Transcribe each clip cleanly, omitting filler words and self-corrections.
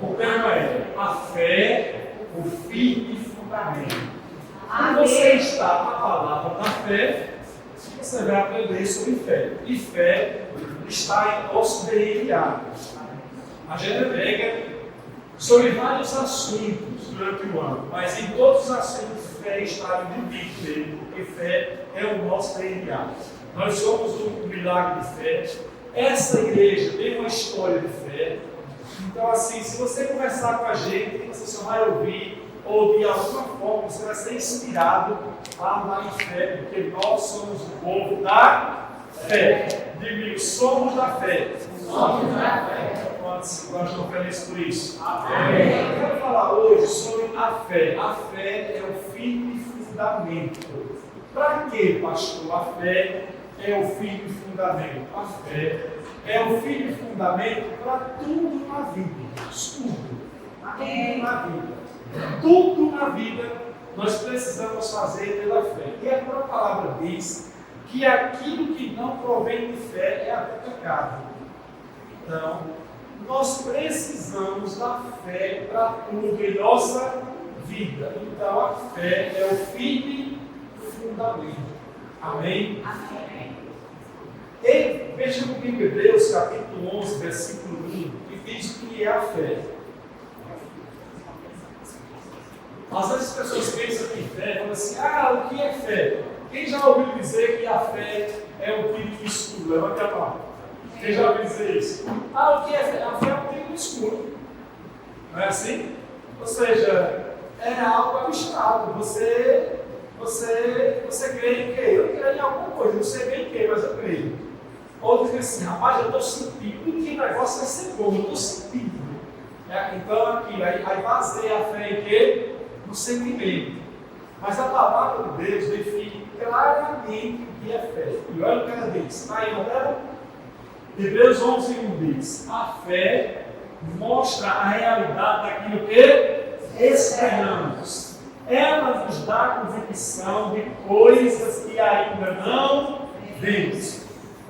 O tema é a fé, o firme fundamento. Quando você está na palavra da fé, você vai aprender sobre fé. E fé está em nosso DNA. A gente prega sobre vários assuntos durante o ano, mas em todos os assuntos fé está embutido nele, porque fé é o nosso DNA. Nós somos um milagre de fé. Essa igreja tem uma história de fé. Então, assim, se você conversar com a gente, você só vai ouvir, ou de alguma forma você vai ser inspirado a andar em fé, porque nós somos o povo da fé. Digo, somos da fé. Somos da fé. Quantos estão felizes por isso? Amém. Eu quero falar hoje sobre a fé. A fé é o firme fundamento. Para quê, pastor? A fé é o firme fundamento. A fé é o firme fundamento para tudo na vida. Tudo. Tudo na vida. Tudo na vida nós precisamos fazer pela fé. E a própria palavra diz que aquilo que não provém de fé é até pecado. Então, nós precisamos da fé para tudo em nossa vida. Então, a fé é o firme fundamento. Amém? Amém. E veja comigo Hebreus capítulo 11, versículo 1, que diz o que é a fé. Às vezes as pessoas pensam que fé, falam assim, o que é fé? Quem já ouviu dizer que a fé é um tiro no escuro? Levante a mão. Quem já ouviu dizer isso? O que é fé? A fé é um tiro no escuro. Não é assim? Ou seja, é algo abstrato. Você crê em quê? Eu creio em alguma coisa, não sei bem em quê, mas eu creio. Ou diz assim, rapaz, eu estou sentindo que o negócio vai ser bom, eu estou sentindo. Então aquilo, aí baseia a fé em quê? No sentimento. Mas a palavra de Deus define claramente o que é fé. E olha o que ela diz. Está aí na tela? Hebreus 11, 1 diz: a fé mostra a realidade daquilo que esperamos. Ela nos dá convicção de coisas que ainda não vemos.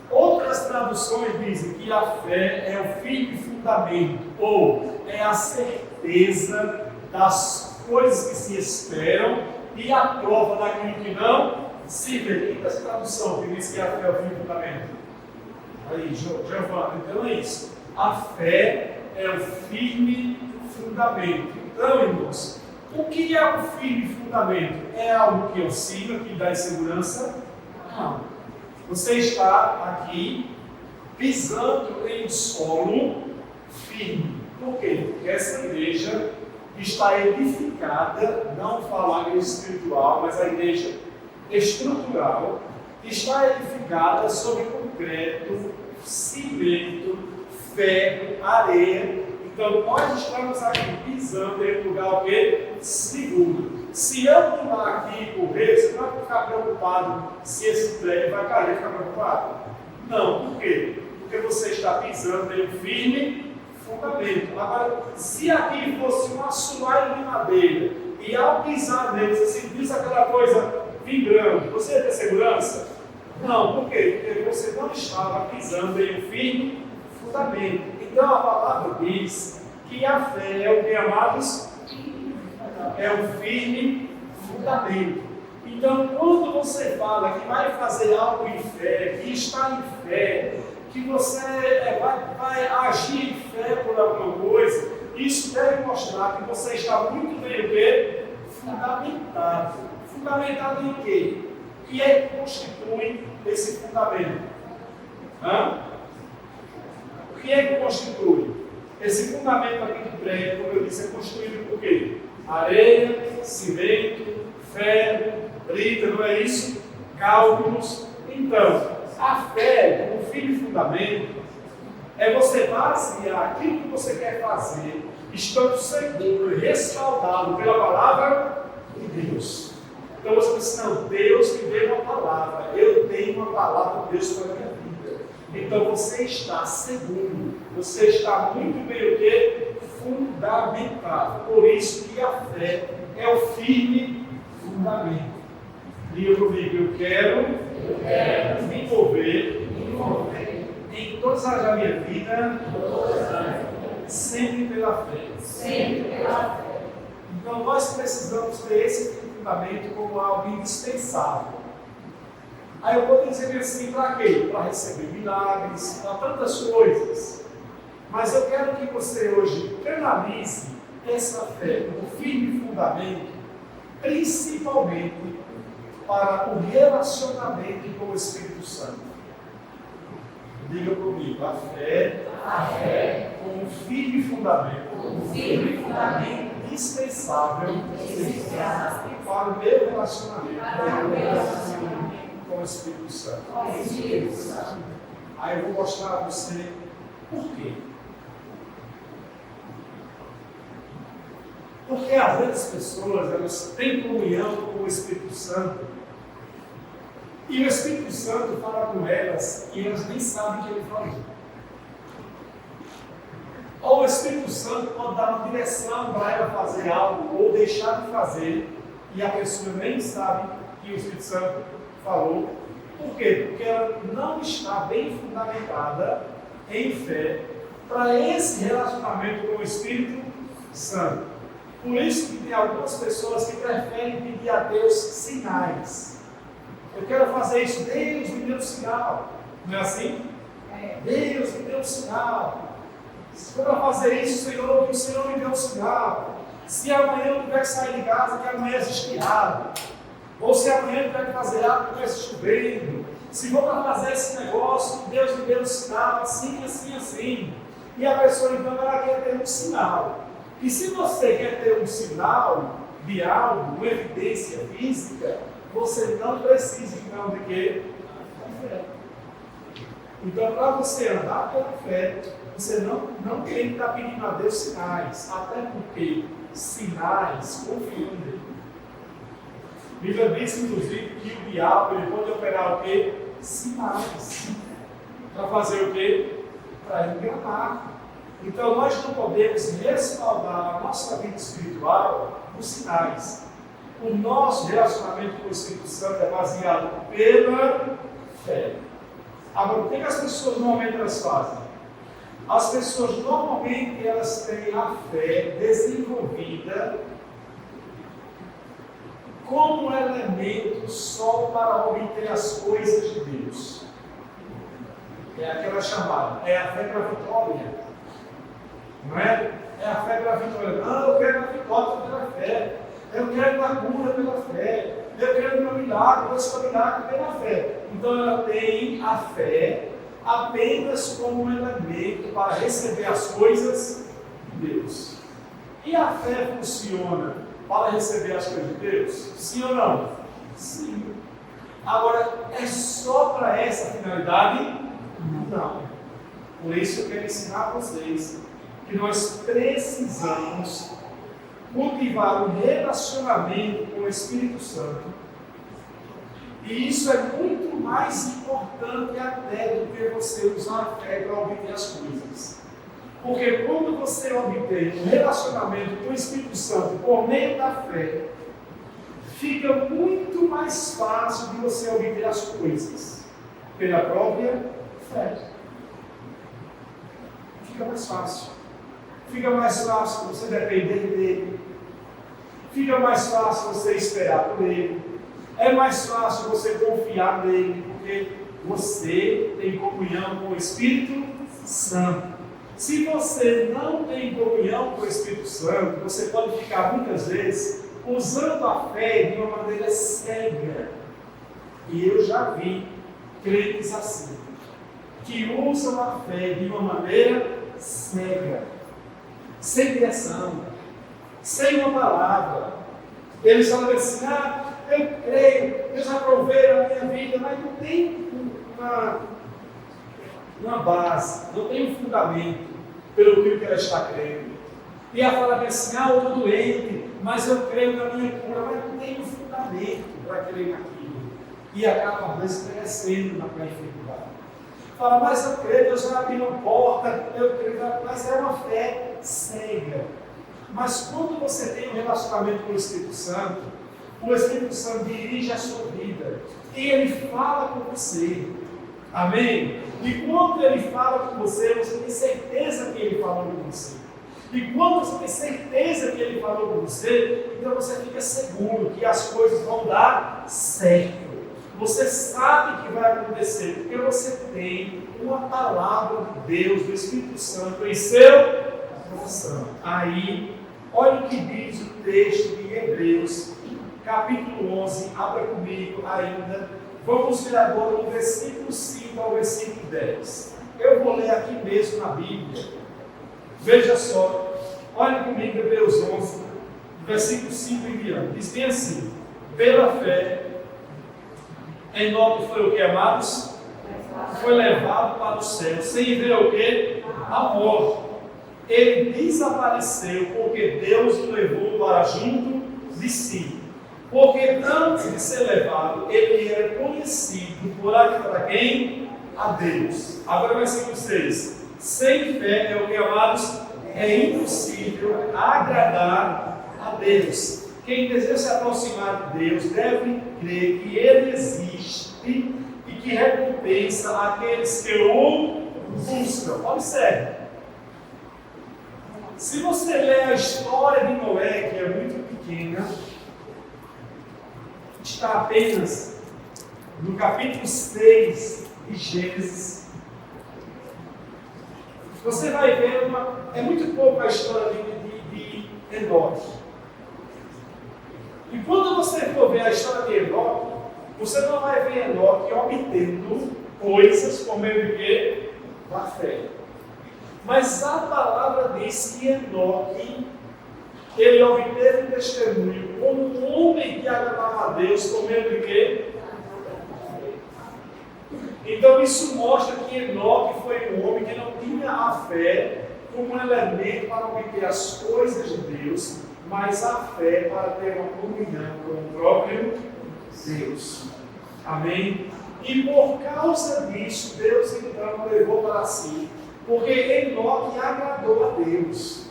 Outras traduções dizem que a fé é o firme fundamento, ou é a certeza das coisas que se esperam e a prova daquilo que não se vê. E essa tradução que diz que a fé é o firme fundamento? Aí, Giovanni, então é isso. A fé é o firme fundamento. Então, irmãos, o que é o firme fundamento? É algo que oscila, que dá segurança? Não. Você está aqui pisando em solo firme. Por quê? Porque essa igreja está edificada, não falo a igreja espiritual, mas a igreja estrutural, está edificada sobre concreto, cimento, ferro, areia. Então nós estamos aqui pisando em um lugar o quê? Seguro. Se eu pular aqui e correr, você não vai ficar preocupado se esse prédio vai cair, ficar preocupado? Não, por quê? Porque você está pisando em um firme fundamento. Agora, se aqui fosse um assoalho de madeira e ao pisar nele, você sentisse aquela coisa vibrando, você ia ter segurança? Não, por quê? Porque você não estava pisando em um firme fundamento. Então a palavra diz que a fé é o que, amados? É o firme fundamento. Então, quando você fala que vai fazer algo em fé, que está em fé, que você vai agir em fé por alguma coisa, isso deve mostrar que você está muito bem o quê? Fundamentado. Fundamentado em quê? O que é que constitui esse fundamento? O que é que constitui? Esse fundamento aqui do prédio, como eu disse, é construído por quê? Areia, cimento, ferro, brita, não é isso? Cálculos. Então, a fé, como firme fundamento, é você basear aquilo que você quer fazer, estando seguro e respaldado pela palavra de Deus. Então você diz, não, Deus me deu uma palavra, eu tenho uma palavra de Deus para a minha vida. Então você está seguro, você está muito bem o quê? Fundamentado. Por isso que a fé é o firme fundamento. Diga comigo, eu quero me envolver em todas as áreas da minha vida, Sempre pela fé. Sempre pela fé. Então nós precisamos ter esse fundamento como algo indispensável. Aí eu poderia dizer assim, para quê? Para receber milagres, para tantas coisas. Mas eu quero que você hoje canalize essa fé como firme fundamento, principalmente para o relacionamento com o Espírito Santo. Diga comigo, a fé como firme fundamento, indispensável para o meu relacionamento com o Espírito Santo. Aí eu vou mostrar a você por quê. Porque às vezes as pessoas elas têm comunhão com o Espírito Santo e o Espírito Santo fala com elas e elas nem sabem o que ele falou. Ou o Espírito Santo pode dar uma direção para ela fazer algo ou deixar de fazer e a pessoa nem sabe que o Espírito Santo falou. Por quê? Porque ela não está bem fundamentada em fé para esse relacionamento com o Espírito Santo. Por isso que tem algumas pessoas que preferem pedir a Deus sinais. Eu quero fazer isso, Deus me deu um sinal. Não é assim? Deus me deu um sinal. Se for para fazer isso, Senhor, que o Senhor me deu um sinal. Se amanhã eu tiver que sair de casa, que amanhã é esquiado. Ou se amanhã eu tiver que fazer algo, que estivesse chovendo. Se for para fazer esse negócio, Deus me deu um sinal, assim, assim, assim. E a pessoa então ela quer ter um sinal. E se você quer ter um sinal de algo, uma evidência física, você não precisa então de quê? Da fé. Então, para você andar pela fé, você não tem que estar pedindo a Deus sinais, até porque sinais confiam nele. A Bíblia diz, inclusive, que o diabo ele pode operar o quê? Sinais. Para fazer o quê? Para enganar. Então, nós não podemos respaldar a nossa vida espiritual nos sinais. O nosso relacionamento com o Espírito Santo é baseado pela fé. Agora, o que as pessoas normalmente elas fazem? As pessoas normalmente elas têm a fé desenvolvida como um elemento só para obter as coisas de Deus. É aquela chamada, é a fé para a vitória. Não é? É a fé pela vitória. Não, eu quero a vitória pela fé. Eu quero a cura pela fé. Eu quero o meu milagre, eu sou milagre pela fé. Então ela tem a fé apenas como um elemento para receber as coisas de Deus. E a fé funciona para receber as coisas de Deus? Sim ou não? Sim. Agora, é só para essa finalidade? Não. Por isso eu quero ensinar a vocês que nós precisamos cultivar um relacionamento com o Espírito Santo. E isso é muito mais importante até do que você usar a fé para obter as coisas. Porque quando você obtém um relacionamento com o Espírito Santo por meio da fé, fica muito mais fácil de você obter as coisas pela própria fé. Fica mais fácil. Fica mais fácil você depender dele. Fica mais fácil você esperar por ele. É mais fácil você confiar nele, porque você tem comunhão com o Espírito Santo. Se você não tem comunhão com o Espírito Santo, você pode ficar muitas vezes usando a fé de uma maneira cega. E eu já vi crentes assim, que usam a fé de uma maneira cega, sem direção, sem uma palavra. Eles falam assim, eu creio, Deus aprovei a minha vida, mas não tem uma base, não tem um fundamento pelo que ela está crendo. E ela fala assim, eu estou doente, mas eu creio na minha cura, mas não tem um fundamento para crer naquilo. E acaba, às vezes, crescendo na enfermidade. Fala, mas eu creio, Deus vai abrir uma porta, eu creio, mas é uma fé cega. Mas quando você tem um relacionamento com o Espírito Santo dirige a sua vida. E ele fala com você. Amém? E quando ele fala com você, você tem certeza que ele falou com você. E quando você tem certeza que Ele falou com você, então você fica seguro que as coisas vão dar certo. Você sabe que vai acontecer, porque você tem uma palavra de Deus, do Espírito Santo, em seu coração. Aí, olha o que diz o texto de Hebreus, capítulo 11, abra comigo ainda. Vamos ver agora do versículo 5 ao versículo 10. Eu vou ler aqui mesmo na Bíblia. Veja só, olha comigo Hebreus 11, versículo 5 em diante. Diz bem assim: pela fé, Enoque foi o que, amados? Foi levado para o céu, sem ver o que? A morte. Ele desapareceu porque Deus o levou para junto de si. Porque antes de ser levado, ele era conhecido por agradar quem? A Deus. Agora versículo 6. Sem fé é o que, amados? É impossível agradar a Deus. Quem deseja se aproximar de Deus deve crer que Ele existe e que recompensa aqueles que o buscam. Observe. Se você ler a história de Noé, que é muito pequena, está apenas no capítulo 6 de Gênesis, você vai ver é muito pouco a história de Enoque. E quando você for ver a história de Enoque, você não vai ver Enoque obtendo coisas por meio de quê? Da fé. Mas a palavra diz que Enoque, ele obteve um testemunho como um homem que agradava a Deus por meio de quê? Então isso mostra que Enoque foi um homem que não tinha a fé como um elemento para obter as coisas de Deus, mas a fé para ter uma comunhão com o próprio Deus. Amém? E por causa disso, Deus então levou para si, porque Enoque agradou a Deus.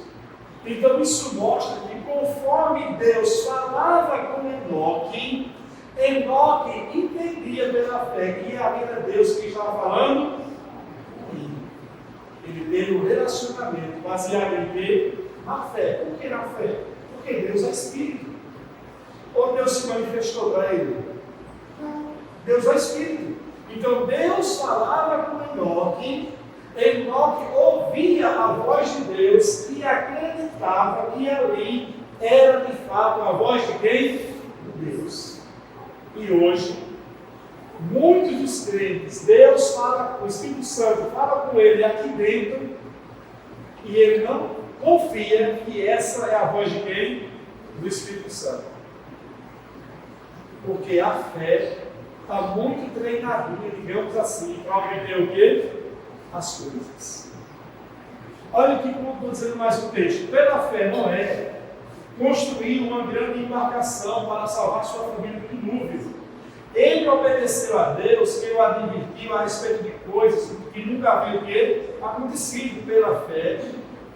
Então isso mostra que conforme Deus falava com Enoque, Enoque entendia pela fé que era Deus que estava falando. Ele teve um relacionamento baseado em quê? Na fé. Por que na fé? Porque Deus é Espírito. Ou Deus se manifestou para ele? Deus é Espírito. Então Deus falava com Enoque, Enoque ouvia a voz de Deus e acreditava que ali era de fato a voz de quem? De Deus. E hoje, muitos dos crentes, Deus fala, o Espírito Santo fala com ele aqui dentro, e ele não confia que essa é a voz de quem? Do Espírito Santo. Porque a fé está muito treinadinha, digamos assim, para obter o quê? As coisas. Olha o que eu estou dizendo mais um texto. Pela fé, Noé construiu uma grande embarcação para salvar sua família do dilúvio. Ele obedeceu a Deus, que o advertiu a respeito de coisas que nunca haviam acontecido pela fé.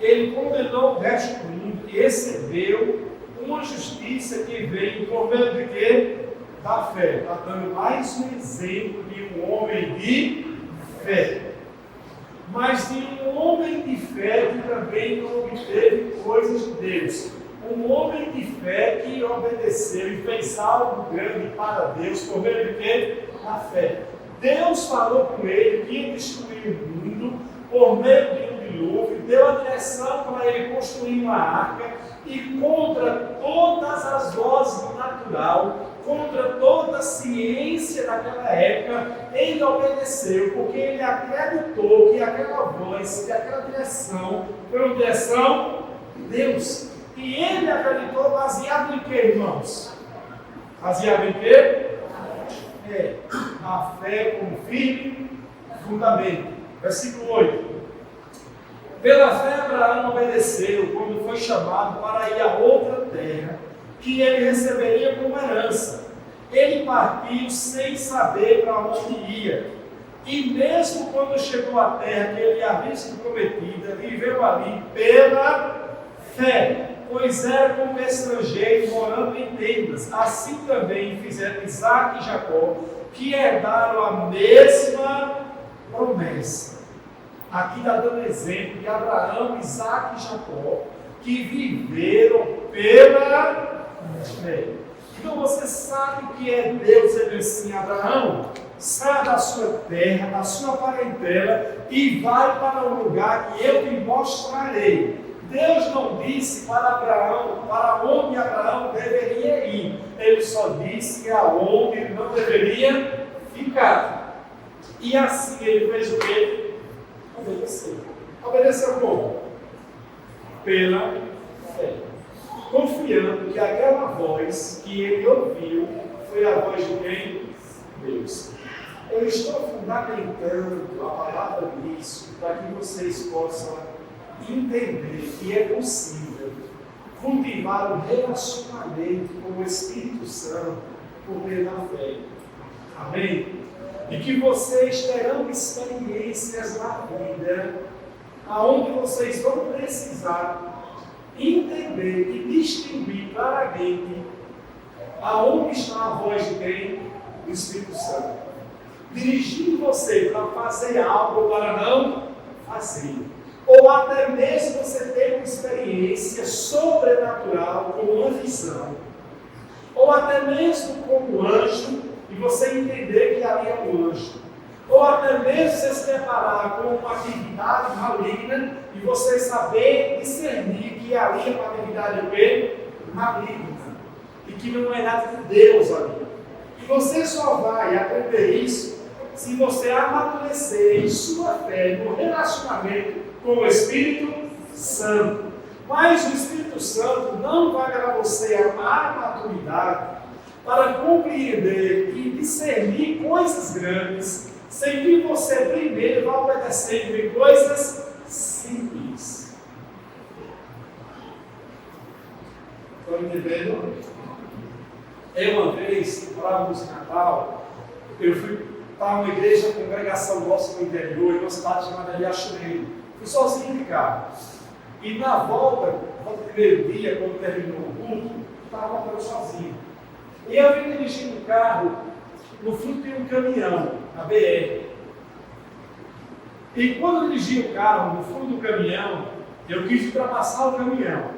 Ele condenou o resto do mundo e recebeu uma justiça que veio por meio de quê? Da fé. Está dando mais um exemplo de um homem de fé. Mas de um homem de fé que também não obteve coisas de Deus. Um homem de fé que obedeceu e fez algo grande para Deus por meio de quê? Da fé. Deus falou com ele que ia destruir o mundo por meio de um dilúvio, deu a direção para ele construir uma arca e contra todas as vozes do natural, contra toda a ciência daquela época, ele obedeceu, porque ele acreditou que aquela voz, que aquela direção foi uma direção de Deus. E ele acreditou baseado em quê, irmãos? Baseado em quê? A fé como firme fundamento. Versículo 8. Pela fé Abraão obedeceu quando foi chamado para ir a outra terra, que ele receberia como herança. Ele partiu sem saber para onde ia. E mesmo quando chegou à terra que ele havia sido prometida, viveu ali pela fé, pois era como estrangeiro morando em tendas. Assim também fizeram Isaac e Jacó, que herdaram a mesma promessa. aqui está dando exemplo de Abraão, Isaac e Jacó, que viveram pela fé. Então você sabe o que é Deus dizendo assim: Abraão, saia da sua terra, da sua parentela e vai para um lugar que eu te mostrarei. Deus não disse para Abraão para onde Abraão deveria ir. Ele só disse aonde ele não deveria ficar. E assim ele fez o quê? Obedeceu. Obedeceu como? Pela fé. Confiando que aquela voz que ele ouviu foi a voz de quem? Deus. Eu estou fundamentando a palavra nisso para que vocês possam entender que é possível cultivar um relacionamento com o Espírito Santo por meio da fé. Amém? E que vocês terão experiências na vida aonde vocês vão precisar entender e distinguir claramente aonde está a voz de quem? Do Espírito Santo. Dirigindo você para fazer algo ou para não fazer. Ou até mesmo você ter uma experiência sobrenatural com uma visão. Ou até mesmo como anjo e você entender que ali é um anjo. Ou até mesmo você se deparar com uma atividade maligna e você saber discernir que ali é uma atividade maligna e que não é nada de Deus ali. E você só vai aprender isso se você amadurecer em sua fé, no relacionamento com o Espírito Santo. Mas o Espírito Santo não vai dar a você a maturidade para compreender e discernir coisas grandes, sem que você primeiro vá obedecendo em coisas simples. Estão entendendo? Uma vez, falávamos em Natal, eu fui para uma igreja, uma congregação nossa no interior, em uma cidade chamada Riachuelo. Fui sozinho de carro. E na volta, no primeiro dia, quando terminou o culto, estava voltando sozinho. E eu vim dirigindo o carro, no fundo tem um caminhão, na BR. E quando eu dirigi o carro, no fundo do caminhão, eu quis ultrapassar o caminhão.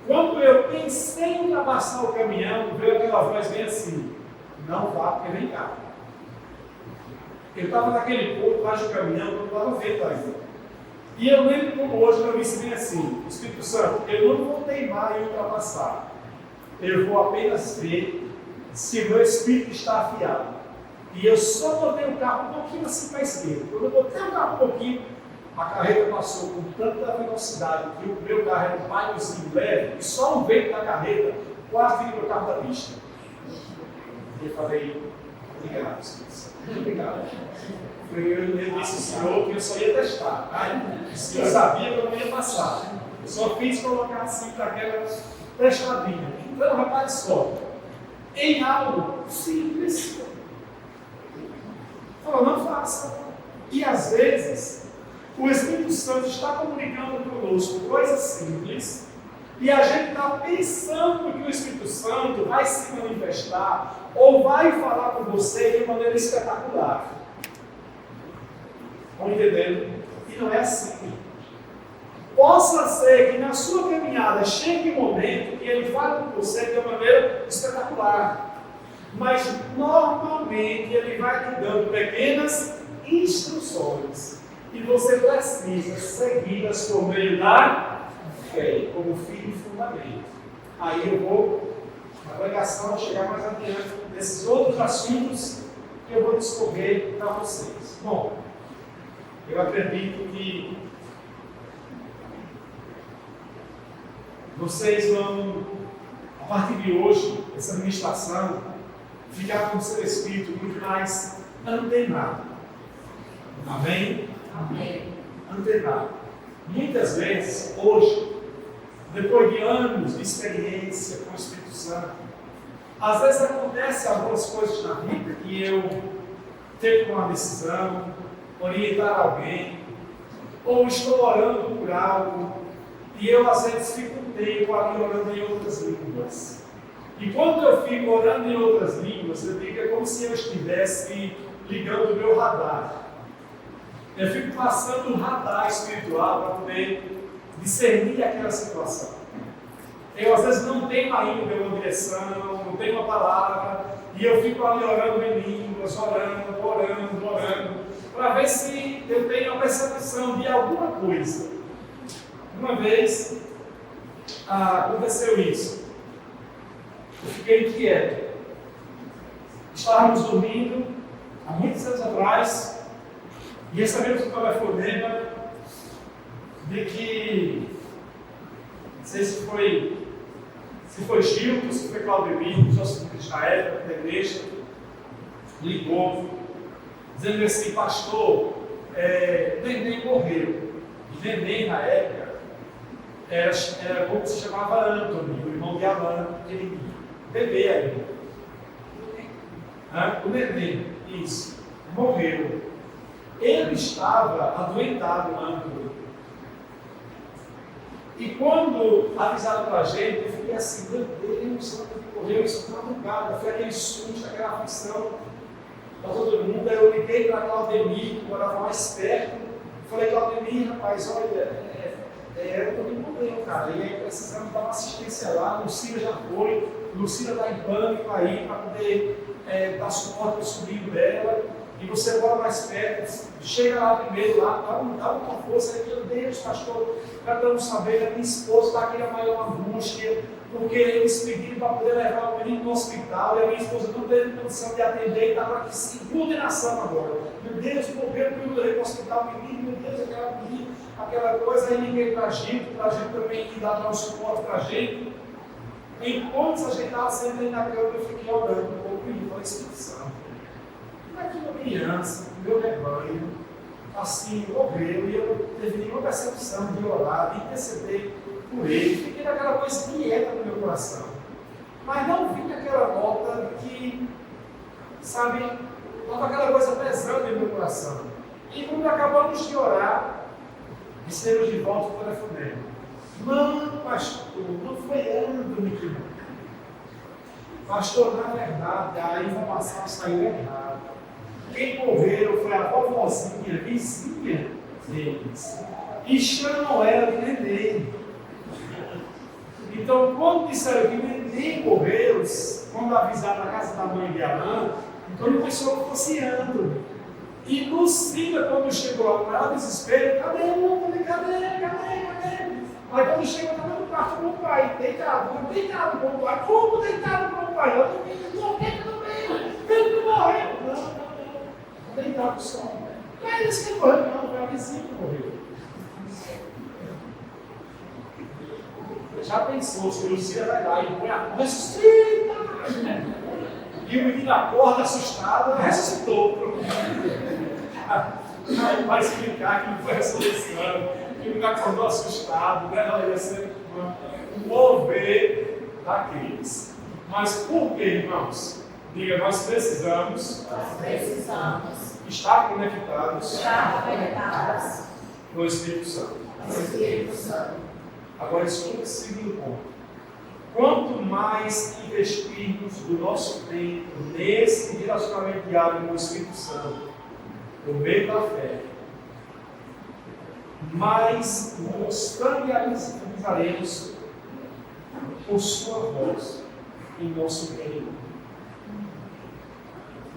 Quando eu pensei em ultrapassar o caminhão, veio aquela voz bem assim: não vá, porque vem cá. Eu estava naquele ponto, atrás do caminhão, quando estava vento ainda. E eu lembro como hoje eu disse bem assim: Espírito Santo, eu não vou teimar em ultrapassar. Eu vou apenas ver se o meu espírito está afiado. E eu só botei o carro um pouquinho assim para a esquerda. Quando eu botei o carro um pouquinho, a carreta passou com tanta velocidade que o meu carro era um paiozinho leve, e só o vento da carreta quase tirou o carro da pista. E eu falei: obrigado, Espírito Santo. Muito obrigado. Eu disse ao senhor que eu só ia testar. Eu sabia que eu não ia passar. Eu só fiz colocar assim para aquela testadinha. Então, rapaz, só. Em algo simples. Falou: não faça. E às vezes, o Espírito Santo está comunicando conosco coisas simples. E a gente está pensando que o Espírito Santo vai se manifestar ou vai falar com você de maneira espetacular. Estão entendendo? E não é assim. Possa ser que na sua caminhada chegue um momento que ele fale com você de uma maneira espetacular. Mas normalmente ele vai te dando pequenas instruções. E você precisa segui-las por meio da fé, como filho e fundamento. Aí eu vou, na pregação, chegar mais adiante desses outros assuntos que eu vou discorrer para vocês. Bom, eu acredito que vocês vão, a partir de hoje, essa ministração, ficar com o seu espírito muito mais antenado. Amém? Amém. Antenado. Muitas vezes, hoje, depois de anos de experiência com o Espírito Santo, às vezes acontece algumas coisas na vida que eu tenho uma decisão, orientar alguém, ou estou orando por algo, e eu às vezes fico um tempo ali orando em outras línguas. E quando eu fico orando em outras línguas, eu digo que é como se eu estivesse ligando o meu radar. Eu fico passando um radar espiritual para poder discernir aquela situação. Eu às vezes não tenho ainda uma direção, não tenho uma palavra, e eu fico ali orando em línguas, orando, para ver se eu tenho a percepção de alguma coisa. Uma vez aconteceu isso. Eu fiquei inquieto. Estávamos dormindo há muitos anos atrás e recebemos um telefonema de que, não sei se foi Gildo, se foi Claudemir, os nossos líderes da época da igreja, ligou, dizendo assim: pastor, Neném morreu. E Neném, na época, era como se chamava Anthony, o irmão de Alan, aquele bebê ainda. O Neném, isso, morreu. Ele estava adoentado, Anthony. E quando avisaram para a gente, eu fiquei assim: meu Deus, correu isso na madrugada, foi aquele susto, aquela aflição para todo mundo. Aí eu liguei para Claudemir, que morava mais perto, falei: Claudemir, rapaz, olha, eu também morreu, cara, e aí precisamos dar uma assistência lá. Lucila já foi, Lucila está em pânico aí para poder dar suporte ao sobrinho dela. E você mora mais perto, chega lá primeiro, dá uma força, aí, meu Deus, pastor, já estamos sabendo, a minha esposa está aqui na maior angústia, porque eles pediram para poder levar o menino no hospital, e a minha esposa não teve condição de atender, e estava aqui sem condenação agora. Meu Deus, morreu, eu levei para o hospital, menino, meu Deus, aquela coisa. Aí liguei para a gente também dar um suporte para a gente. Enquanto a gente estava sendo aí na cama, eu fiquei orando um pouco e falei: Espírito Santo, uma criança, meu rebanho, assim, morreu, e eu não teve nenhuma percepção de orar, de interceder por ele. Fiquei naquela coisa quieta no meu coração. Mas não vi aquela nota que, sabe, estava aquela coisa pesando no meu coração. E quando acabamos de orar, recebemos de volta o telefonema: não, pastor, não foi Anthony que morreu. Pastor, na verdade, a informação saiu errada. Quem morreu foi a vovozinha, vizinha deles. E chamam ela de Neném. Então, quando disseram que Neném morreu, quando avisaram na casa da mãe de Alan, então ele pensou que fosse Andro. E Lucila, quando chegou lá, com ela desespero: cadê Andro? Cadê? Mas quando chegou, estava no quarto com o pai, deitado com o pai. Como deitado com o pai? Eu não ele não morreu. Não. Deitado só. Não é isso que morreu, não, foi a vizinha que morreu. Já pensou, se Lucila vai lá e põe a mão, ressuscita! E o menino acorda assustado, ressuscitou. Aí vai explicar que não foi ressurreição, que nunca acordou assustado, né? Ela ia ser um mover daqueles. Mas por que, irmãos? Diga: nós precisamos estar conectados com o Espírito Santo. Agora escuta o segundo ponto. Quanto mais investirmos do nosso tempo nesse relacionamento diário com o Espírito Santo, por meio da fé, mais nos familiarizaremos com sua voz em nosso meio.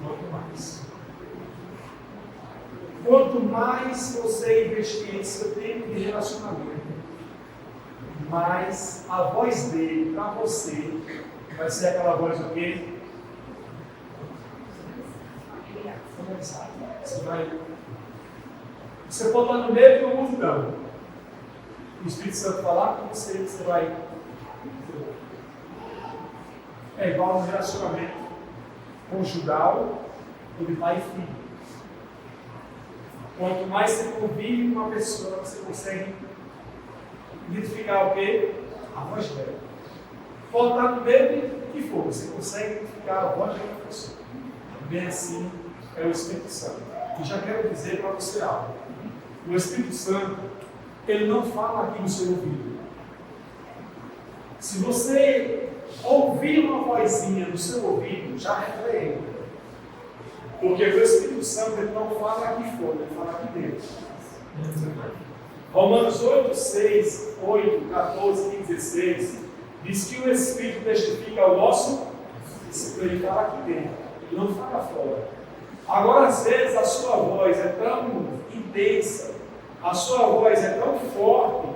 Quanto mais. Quanto mais você investir em seu tempo de relacionamento, mais a voz dele para você vai ser aquela voz do quê? Você pode estar no meio de uma multidão, o Espírito Santo falar com você, você vai. É igual no relacionamento conjugal de pai e filho. Quanto mais você convive com uma pessoa, você consegue identificar o quê? A voz dela. Pode estar no meio do que for, você consegue identificar a voz de outra pessoa. Bem assim é o Espírito Santo. E já quero dizer para você algo. O Espírito Santo, ele não fala aqui no seu ouvido. Se você ouvir uma vozinha no seu ouvido, já repreenda. Porque o Espírito Santo ele não fala aqui fora, ele fala aqui dentro. Romanos 8, 6, 8, 14, 15, 16 diz que o Espírito testifica o nosso Espírito, ele fala aqui dentro, ele não fala fora. Agora, às vezes, a sua voz é tão intensa, a sua voz é tão forte,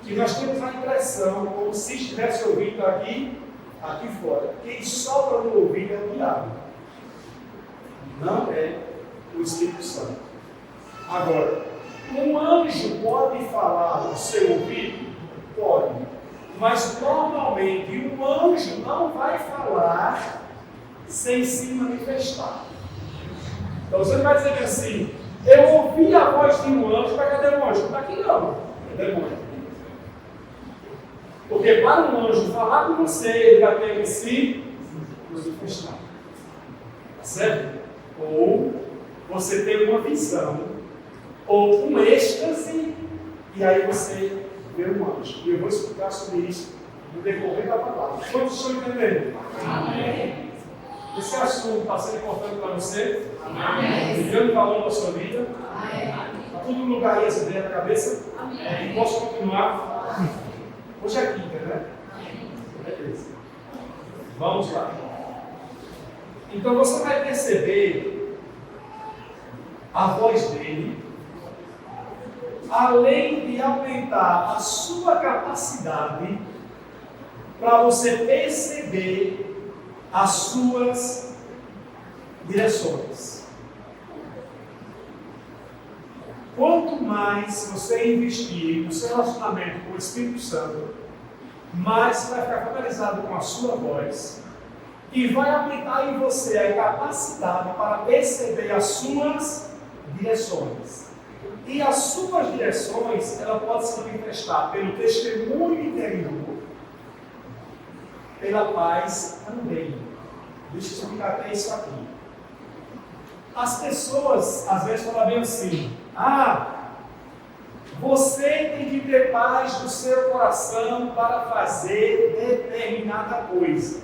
que nós temos a impressão como se estivesse ouvindo aqui fora. Quem sopra no ouvido é o diabo, não é o Espírito Santo. Agora, um anjo pode falar no seu ouvido? Pode. Mas normalmente um anjo não vai falar sem se manifestar. Então você não vai dizer assim, eu ouvi a voz de um anjo, mas cadê o anjo? Não está aqui não, é demônio. Porque para um anjo falar com você, ele vai ter que se manifestar. Tá certo? Ou você tem uma visão, ou um êxtase, e aí você vê um anjo. E eu vou explicar sobre isso no decorrer da palavra. Quantos estão entendendo? Amém. Esse assunto está sendo importante para você? Amém. Ligando valor na sua vida? Amém. Está tudo no lugar aí, essa ideia na cabeça? Amém. Posso continuar? Amém. Hoje é quinta, né? Beleza. Vamos lá. Então você vai perceber a voz dele, além de aumentar a sua capacidade para você perceber as suas direções. Quanto mais você investir no seu relacionamento com o Espírito Santo, mais você vai ficar familiarizado com a sua voz e vai aumentar em você a capacidade para perceber as suas direções. E as suas direções, ela pode se manifestar pelo testemunho interior, pela paz também. Deixa eu explicar até isso aqui. As pessoas, às vezes, falam bem assim, você tem que ter paz no seu coração para fazer determinada coisa.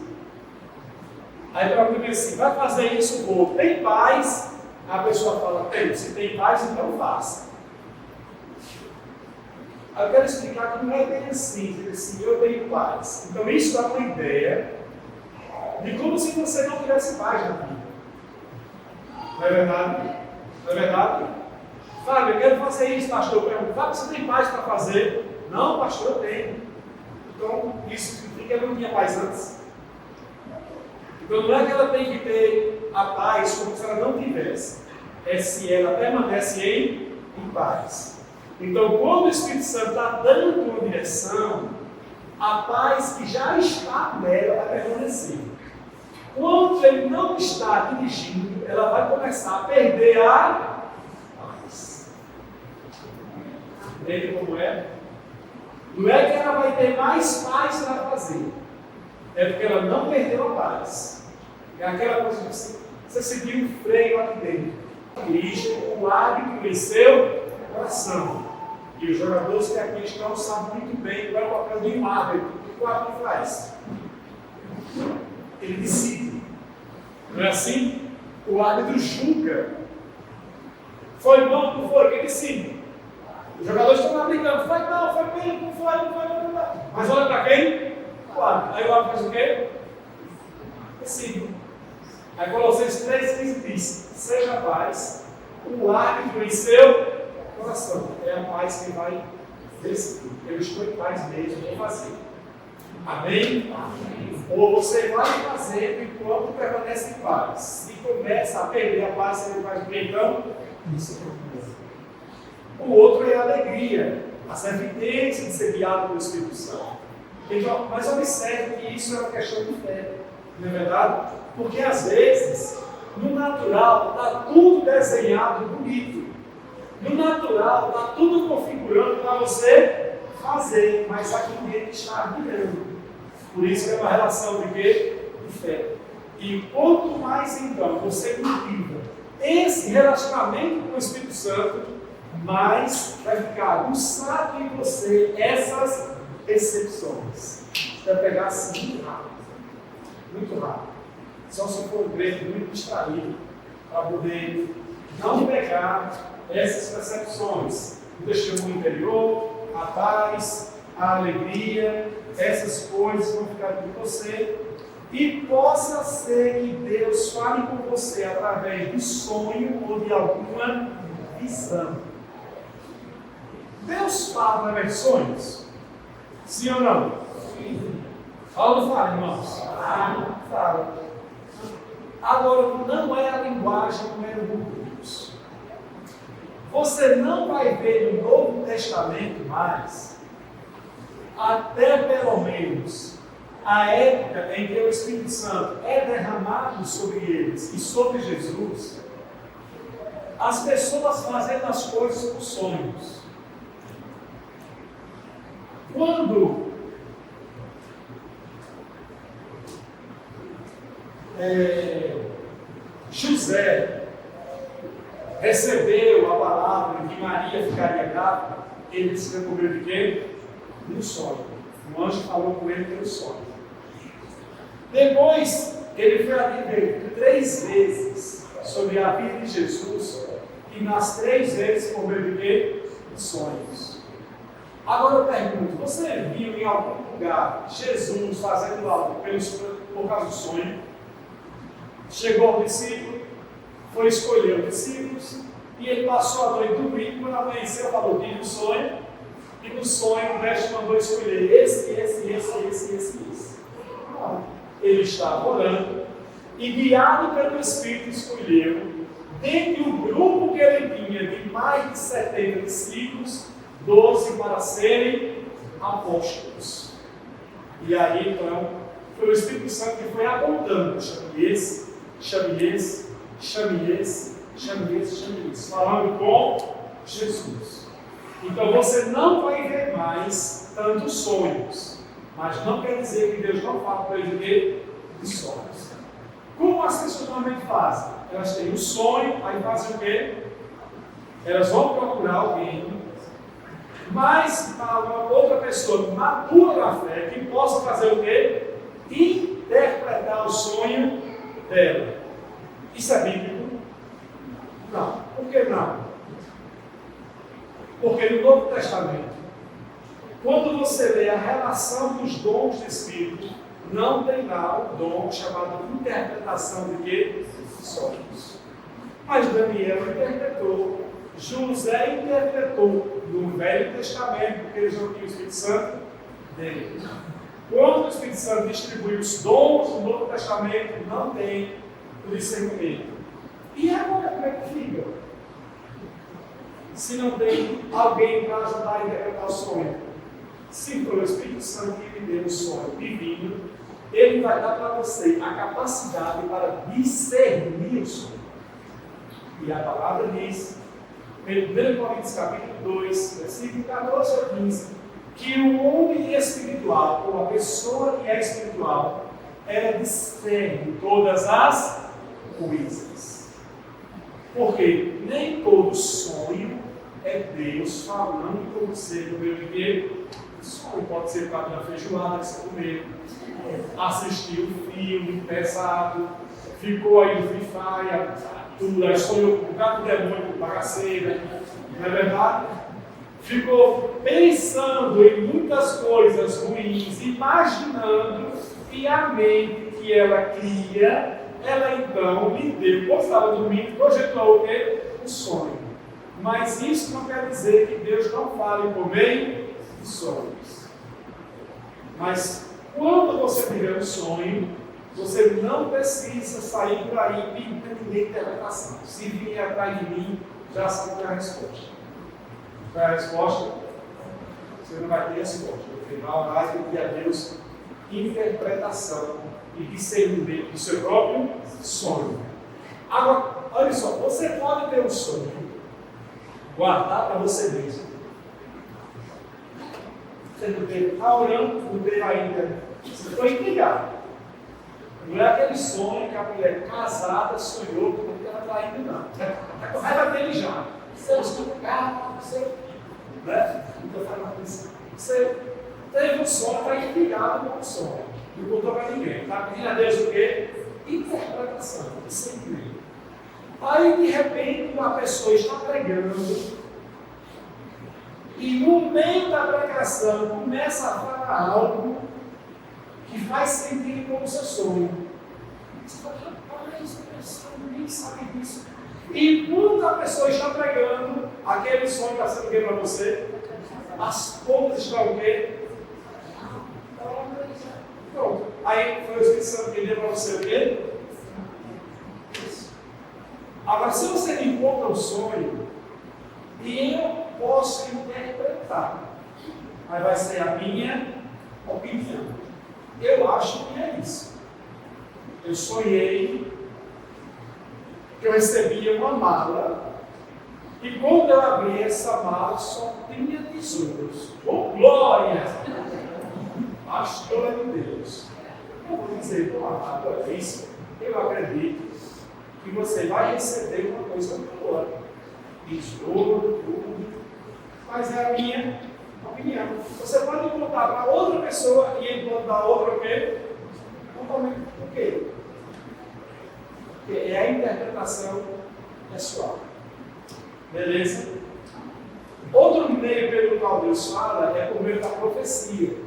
Aí para mim assim, vai fazer isso, vou. Tem paz? A pessoa fala, tem. Se tem paz, então faça. Eu quero explicar que não é bem assim, dizer assim, eu tenho paz. Então isso dá uma ideia de como se você não tivesse paz na vida. Não é verdade? Não é verdade? Fábio, eu quero fazer isso, pastor. Eu pergunto, Fábio, você tem paz para fazer? Não, pastor, eu tenho. Então, isso significa que eu não tinha paz antes. Então, não é que ela tem que ter a paz como se ela não tivesse. É se ela permanece em paz. Então, quando o Espírito Santo está dando uma direção, a paz que já está nela vai permanecer. Quando ele não está dirigindo, ela vai começar a perder a paz. Entende como é? Não é que ela vai ter mais paz para fazer. É porque ela não perdeu a paz. É aquela coisa que você sentiu um freio aqui dentro. Cristo, o hábito em seu coração. E os jogadores que aqui estão sabem muito bem qual é o papel de um árbitro. O que o árbitro faz? Ele decide. Não é assim? O árbitro julga. Foi bom, não foi? Quem decide? Os jogadores estão lá brincando. Foi mal, foi bem, não foi, não foi, não foi. Mas olha para quem? O árbitro. Aí o árbitro faz o quê? Decide. Aí Colossenses 3,15 diz: seja a paz, o árbitro em seu coração. É a paz que vai decidir. Eu estou em paz mesmo, vou fazer. Amém? Amém? Ou você vai fazendo enquanto permanece em paz. Se começa a perder a paz, você faz o que então? Isso é o outro é a alegria, as evidências de ser guiado pelo Espírito Santo. Então, mas observe que isso é uma questão de fé, não é verdade? Porque às vezes, no natural, está tudo desenhado bonito. No natural, está tudo configurando para você fazer, mas aqui dentro está guiando. Por isso que é uma relação de quê? De fé. E quanto mais então você cultiva esse relacionamento com o Espírito Santo, mais vai ficar aguçado em você essas percepções. Você vai pegar assim muito rápido. Muito rápido. Só se for um crente muito distraído, para poder não pegar essas percepções. O testemunho interior, a paz, a alegria, essas coisas vão ficar com você. E possa ser que Deus fale com você através de sonho ou de alguma visão. Deus fala através de sonhos? Sim ou não? Sim. Fala ou não fala, irmãos? Fala. Agora, não é a linguagem como era no Deus. Você não vai ver no Novo Testamento mais, até pelo menos a época em que o Espírito Santo é derramado sobre eles e sobre Jesus, as pessoas fazendo as coisas por sonhos. Quando José recebeu a palavra de que Maria ficaria grávida, ele se descobriu de quê? No sonho. O anjo falou com ele pelo sonho. Depois, ele foi advertido 3 vezes sobre a vida de Jesus, e nas 3 vezes por meio de quê? De sonhos. Agora eu pergunto, você viu em algum lugar Jesus fazendo algo por causa do sonho? Chegou ao discípulo, foi escolher os discípulos, e ele passou a noite dormindo, quando amanheceu, falou, tive um sonho, e no sonho o mestre mandou escolher esse. Ele estava orando, e guiado pelo Espírito escolheu, dentre o grupo que ele tinha de mais de 70 discípulos, 12 para serem apóstolos. E aí então, foi o Espírito Santo que foi apontando, chame esse, falando com Jesus. Então você não vai ver mais tantos sonhos, mas não quer dizer que Deus não fala para ele de sonhos. Como as pessoas normalmente fazem? Elas têm um sonho, aí fazem o quê? Elas vão procurar alguém, mas uma outra pessoa madura na fé, que possa fazer o quê? Interpretar o sonho dela. Isso é bíblico? Não. Por que não? Porque no Novo Testamento, quando você lê a relação dos dons do Espírito, não tem lá o dom chamado de interpretação de quê? Sonhos. Mas Daniel interpretou, José interpretou no Velho Testamento, porque eles não tinham o Espírito Santo dele. Quando o Espírito Santo distribui os dons no Novo Testamento, não tem o discernimento. E agora como é que fica? Se não tem alguém para ajudar a interpretar o sonho. Se for o Espírito Santo que lhe deu o sonho divino, ele vai dar para você a capacidade para discernir o sonho. E a palavra diz, em 1 Coríntios capítulo 2, versículo 14 a 15, que o homem espiritual, ou a pessoa que é espiritual, ela discerne todas as coisas. Porque nem todo sonho é Deus falando com você no meio de quê? Sonho pode ser para a feijoada que você comeu, assistiu um filme pesado, ficou aí no Free Fire, tu sonhou com o gato demônio, com bagaceira, não é verdade? Ficou pensando em muitas coisas ruins, imaginando que a mente que ela cria, ela então lhe deu, quando estava dormindo, projetou o quê? O sonho. Mas isso não quer dizer que Deus não fale por meio de sonhos. Mas quando você tiver um sonho, você não precisa sair por aí pedindo interpretação. Se vier atrás de mim, já sabe qual é a resposta. Qual é a resposta? Você não vai ter resposta. Você vai orar e pedir a Deus interpretação e discernimento do seu próprio sonho. Agora, olha só, você pode ter um sonho, guardar para você mesmo. Você não está orando, não teve ainda. Você foi intrigado. Não é aquele sonho que a mulher casada sonhou porque ela está indo, não. Está com raiva dele já. Você escuta o carro, você. Né? Então, você teve um sonho, está intrigado com o sonho. Não contou para ninguém. Está pedindo a Deus o quê? Interpretação, discernimento. Aí, de repente, a pessoa está pregando e, no meio da pregação, começa a falar algo que faz sentido com o seu sonho. Você fala, rapaz, a pessoa nem sabe disso. E quando a pessoa está pregando, aquele sonho está sendo o quê para você? As pontas estão o quê? Pronto. Aí foi o Espírito Santo que deu para você o quê? Agora, se você me conta o sonho, e eu posso interpretar, aí vai ser a minha opinião. Eu acho que é isso. Eu sonhei que eu recebia uma mala, e quando eu abri essa mala, só tinha tesouros. Oh, glória! Pastor de Deus. Eu vou dizer, amado, é isso. Eu acredito que você vai receber uma coisa boa. Tesouro, tudo. Mas é a minha opinião. Você pode contar para outra pessoa e ele dar outra o quê? Por quê? Porque é a interpretação pessoal. Beleza? Outro meio pelo qual Deus fala é por meio da profecia.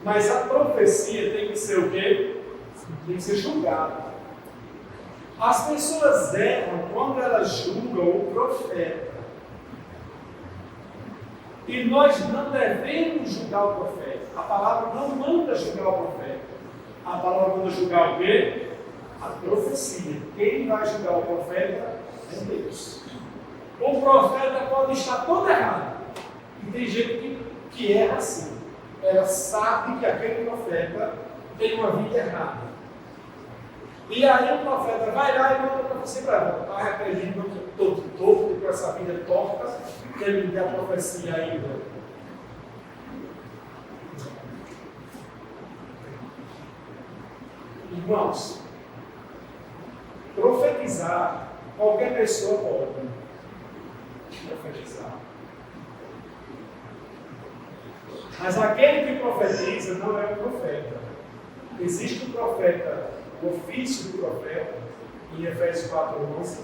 Mas a profecia tem que ser o quê? Tem que ser julgada. As pessoas erram quando elas julgam o profeta. E nós não devemos julgar o profeta. A palavra não manda julgar o profeta. A palavra manda julgar o quê? A profecia. Quem vai julgar o profeta é Deus. O profeta pode estar todo errado. E tem gente que erra assim. Ela sabe que aquele profeta tem uma vida errada. E aí o profeta vai lá e manda para você para ela. Está arrependido, todo torto, com essa vida torta, que ele me dê a profecia ainda. Irmãos, profetizar, qualquer pessoa pode profetizar. Mas aquele que profetiza não é um profeta. Existe um profeta, o ofício do profeta, em Efésios 4:11,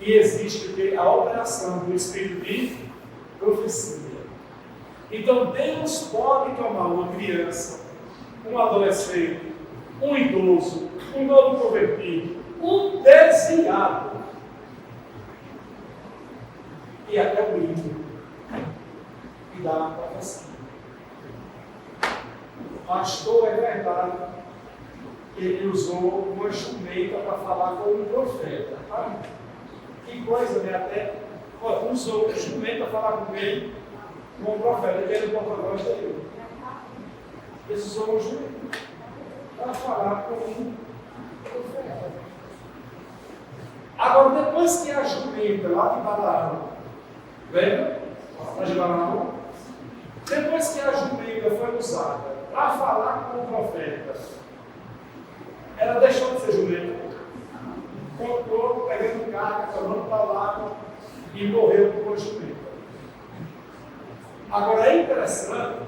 e existe a operação do Espírito de profecia. Então Deus pode tomar uma criança, um adolescente, um idoso, um novo convertido, um desviado, e até o ímpio, e dar uma profecia. Pastor, é verdade, ele usou uma jumenta para falar com um profeta. Ah, que coisa, né? Até usou uma jumenta para falar com ele, com um profeta, que era o porta-voz dele. Ele usou uma jumenta para falar com um profeta. Agora, depois que a jumenta lá de Balaão, lembra? Lá de Balaão? Depois que a jumenta foi usada para falar com o profeta, ela deixou de ser jumenta, comprou, pegando carga, falando palavra e morreu com a jumenta. Agora é interessante,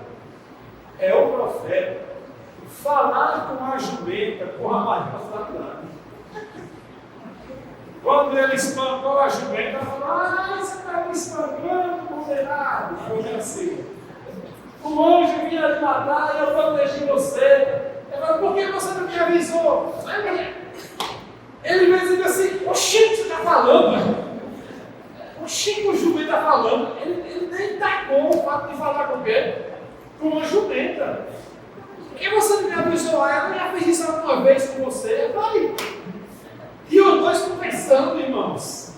é o profeta falar com a jumenta com a maior facilidade. Quando ele espancou a jumenta, ela falou: você está me espancando, condenado. Foi assim. O anjo vinha lhe matar e eu protegi você. Ele falou: por que você não me avisou? Ele me disse assim: oxi, você está falando? Oxi, o jumento está falando. Ele nem tacou o fato de falar com quem? Com uma jumenta. Por que você não me avisou? Ela já fez isso alguma vez com você? Eu falei. E os dois conversando, irmãos.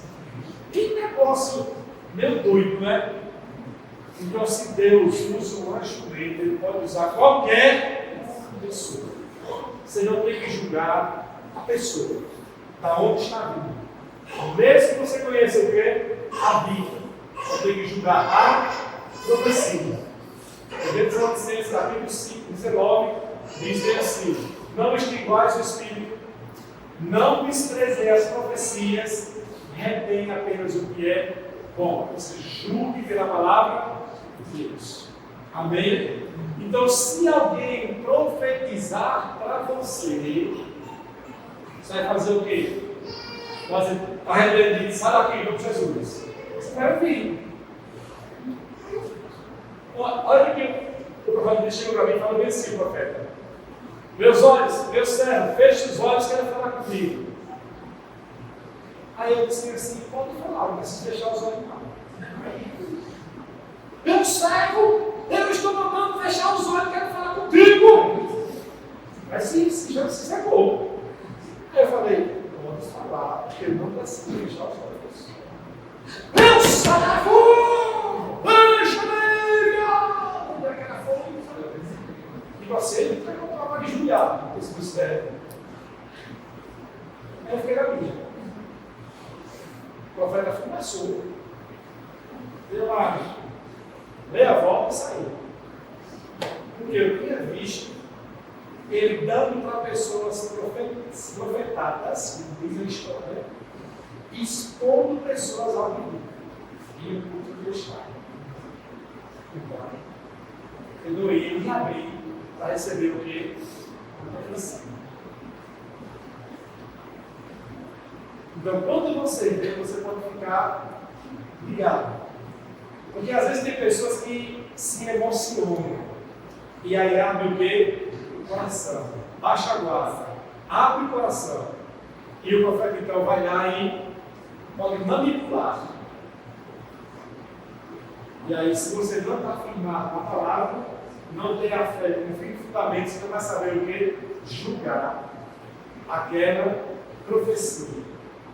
Que negócio meio doido, né? Então, se Deus usa um jumenta, Ele pode usar qualquer pessoa. Você não tem que julgar a pessoa. Da onde está vindo. Mesmo que você conheça o quê? A Bíblia. Você tem que julgar a profecia. Efésios 6, capítulo 5, 19, diz assim: não extinguais o Espírito, não desprezei as profecias, retém apenas o que é bom. Você julgue pela palavra de Deus. Amém? Então, se alguém profetizar para você, você vai fazer o quê? Mas a rebeldia diz, sai daqui, não Jesus. Você vai ouvir. Olha o que o profeta chegou para mim e falou bem assim, profeta. Meus olhos, meu servo, feche os olhos, quero falar comigo. Aí eu disse assim, pode falar, não preciso fechar os olhos não. Meu servo, eu estou mandando fechar os olhos, quero falar contigo. Mas se já se secou. Aí eu falei, pode falar, porque eu não preciso fechar os olhos. Meu servo, deixa-me! Daquela fome, e você vai comprar uma desviada, esse mistério. Aí eu fiquei na minha. O profeta fumaçou. Deu uma meia volta e saiu. Porque eu tinha visto ele dando para pessoas profetadas, diz a história, expondo pessoas ao inimigo. E o culto de estar. Então, eu não ia me abrir para receber o quê? A profecia. Então, quando você vê, você pode ficar ligado. Porque às vezes tem pessoas que se emocionam. E aí abre o quê? O coração. Baixa a guarda. Abre o coração. E o profeta então vai lá e pode manipular. E aí, se você não está firmado na palavra, não tem a fé, não tem fundamento, você não vai saber o que? Julgar aquela profecia.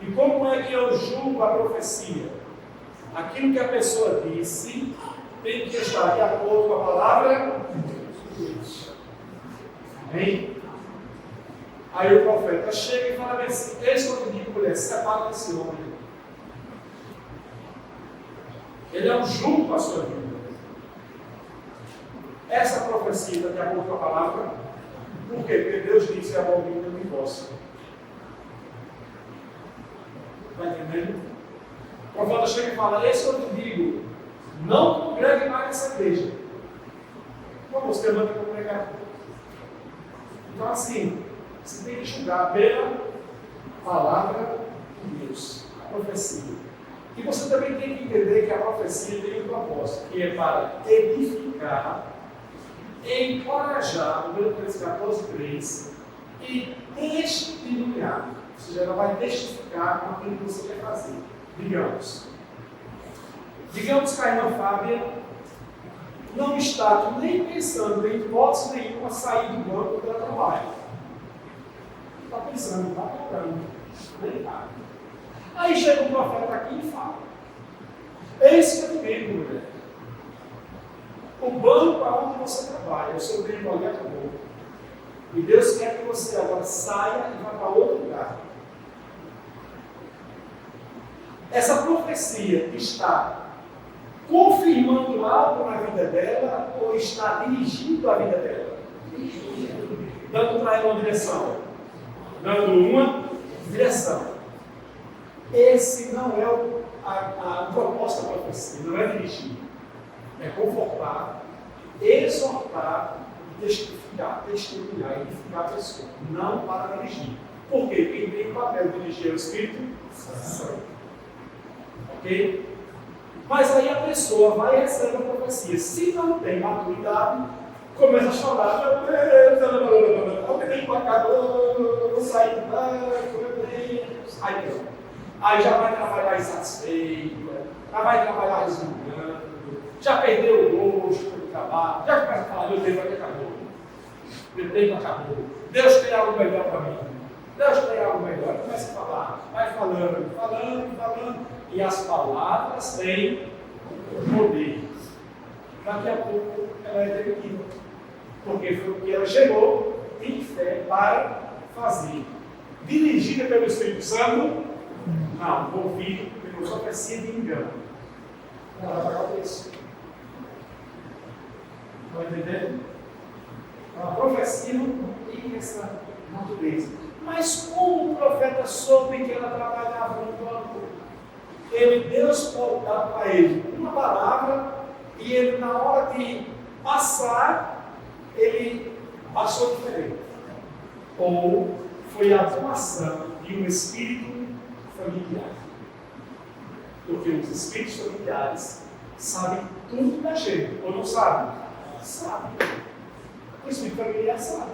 E como é que eu julgo a profecia? Aquilo que a pessoa disse tem que estar de acordo com a palavra de Deus. Amém? Aí o profeta chega e fala assim: eis que eu te digo, mulher, separa desse homem. Ele é um julgo para a sua vida. Essa profecia está de acordo com a palavra. Por quê? Porque Deus disse: é a maldita do divórcio. Está entendendo? O profeta chega e fala: eis que eu te digo, não congregue mais nessa igreja. Como você manda congregar? Então, assim, você tem que julgar pela palavra de Deus, a profecia. E você também tem que entender que a profecia tem um propósito, que é para edificar, encorajar, no 1 Coríntios 14:3, e testemunhar. Ou seja, ela vai testificar com aquilo que você quer fazer. Digamos que a irmã Fábia não está nem pensando em hipótese nenhuma a sair do banco para trabalho. Está pensando, está comprando, nem está. Aí chega o profeta aqui e fala: eis que eu digo, mulher, o banco aonde você trabalha, o seu tempo ali acabou. E Deus quer que você agora saia e vá para outro lugar. Essa profecia está confirmando algo na vida dela ou está dirigindo a vida dela? Dando para ela uma direção. Dando uma direção. Esse não é a proposta da profecia, não é dirigir. É confortar, exortar, testificar, testemunhar, edificar a pessoa. Não para dirigir. Por quê? Quem tem o papel de dirigir é o Espírito Santo. Ok? Mas aí a pessoa vai receber a profecia. Se não tem maturidade, começa a chorar: meu Deus, eu tenho pecador, eu saí do banco, meu Deus. Aí já vai trabalhar insatisfeito, já vai trabalhar resmungando, já perdeu o gosto do trabalho, já começa a falar: meu tempo acabou, meu tempo acabou, Deus tem algo melhor para mim, Deus tem algo melhor. Começa a falar, vai falando, e as palavras têm poder. Daqui a pouco ela é demitida, porque foi o que ela chegou em fé para fazer. Dirigida pelo Espírito Santo? Não, movida pela profecia de engano. Ela vai pagar o preço. Estão entendendo? Então, a profecia não tem essa natureza. Mas como o profeta soube que ela trabalhava no banco? Deus pode dar para ele uma palavra e ele, na hora de passar, ele passou diferente. Ou foi a atuação de um espírito familiar. Porque os espíritos familiares sabem tudo da gente, ou não sabem? Sabem. O espírito familiar sabe.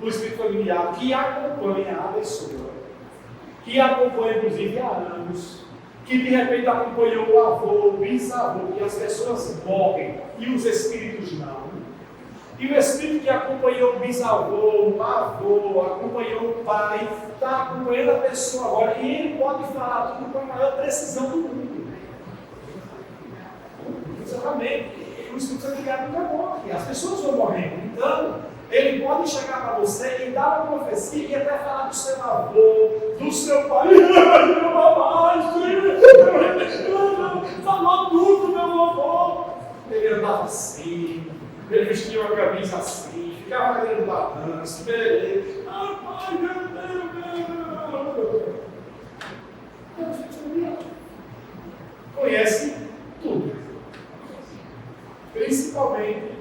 O espírito familiar que acompanha a pessoa, que acompanha inclusive há anos, que de repente acompanhou o avô, o bisavô, e as pessoas morrem e os espíritos não. E o espírito que acompanhou o bisavô, o avô, acompanhou o pai, está acompanhando a pessoa agora, e ele pode falar tudo com a maior precisão do mundo. Exatamente. O espírito familiar nunca morre, as pessoas vão morrendo. Então, ele pode chegar para você e dar uma profecia e até falar do seu avô, do seu pai. Meu papai, falou tudo, meu avô. Ele andava assim, ele vestia uma camisa assim, ficava fazendo balanço, beleza. Pai, meu Deus. Conhece tudo. Principalmente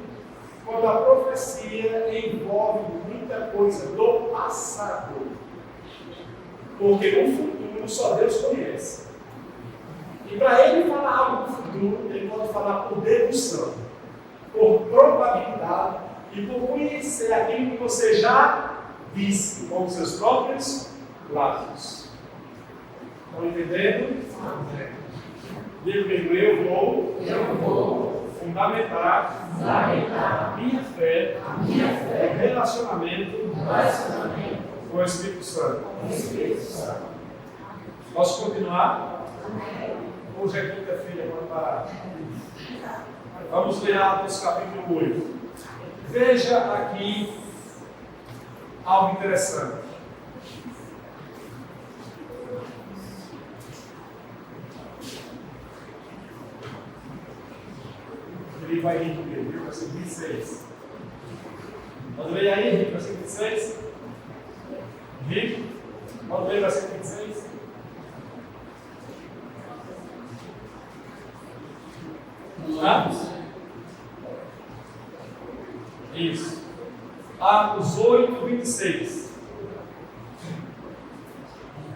quando a profecia envolve muita coisa do passado. Porque no futuro só Deus conhece. E para ele falar algo do futuro, ele pode falar por dedução, por probabilidade e por conhecer aquilo que você já disse com os seus próprios lábios. Estão entendendo? Digo mesmo, eu vou fundamentar a minha fé no relacionamento com o Espírito Santo. Posso continuar? Hoje é quinta-feira, vamos parar. Vamos ler Atos capítulo 8. Veja aqui algo interessante. Ele vai repetir, viu? Versículo 26. Pode ler aí, Henrique, versículo 26? Henrique? Pode ler versículo 26? Atos? Isso. Atos 8, 26.